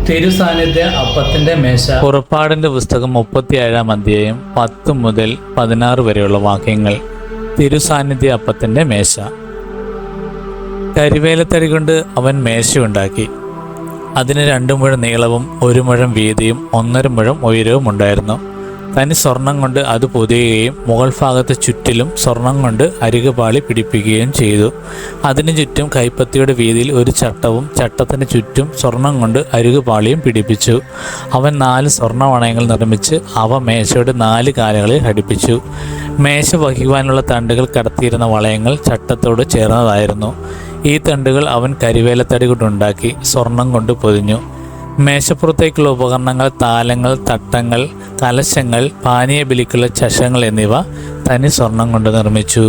തിരുസാന്നിധ്യ അപ്പത്തിന്റെ മേശ. പുറപ്പാടിന്റെ പുസ്തകം 37-ാം അധ്യായം 10 മുതൽ 16 വരെയുള്ള വാക്യങ്ങൾ. തിരുസാന്നിധ്യ അപ്പത്തിന്റെ മേശ. കരിവേലത്തടി കൊണ്ട് അവൻ മേശയുണ്ടാക്കി. അതിന് 2 മുഴം നീളവും 1 മുഴം വീതിയും 1.5 മുഴം ഉയരവും ഉണ്ടായിരുന്നു. തനി സ്വർണം കൊണ്ട് അത് പൊതിയുകയും മുകൾ ഭാഗത്ത് ചുറ്റിലും സ്വർണം കൊണ്ട് അരികുപാളി പിടിപ്പിക്കുകയും ചെയ്തു. അതിനു ചുറ്റും കൈപ്പത്തിയുടെ വീതിയിൽ ഒരു ചട്ടവും ചട്ടത്തിന് ചുറ്റും സ്വർണം കൊണ്ട് അരികുപാളിയും പിടിപ്പിച്ചു. അവൻ 4 സ്വർണ്ണവണയങ്ങൾ നിർമ്മിച്ച് അവ മേശയുടെ 4 കാലുകളിൽ ഘടിപ്പിച്ചു. മേശ വഹിക്കുവാനുള്ള തണ്ടുകൾ കടത്തിയിരുന്ന വളയങ്ങൾ ചട്ടത്തോട് ചേർന്നതായിരുന്നു. ഈ തണ്ടുകൾ അവൻ കരിവേലത്തടി കൊണ്ടുണ്ടാക്കി സ്വർണം കൊണ്ട് പൊതിഞ്ഞു. മേശപ്പുറത്തേക്കുള്ള ഉപകരണങ്ങൾ, താലങ്ങൾ, തട്ടങ്ങൾ, കലശങ്ങൾ, പാനീയ ബലിക്കുള്ള ചഷങ്ങൾ എന്നിവ തനി സ്വർണം കൊണ്ട് നിർമ്മിച്ചു.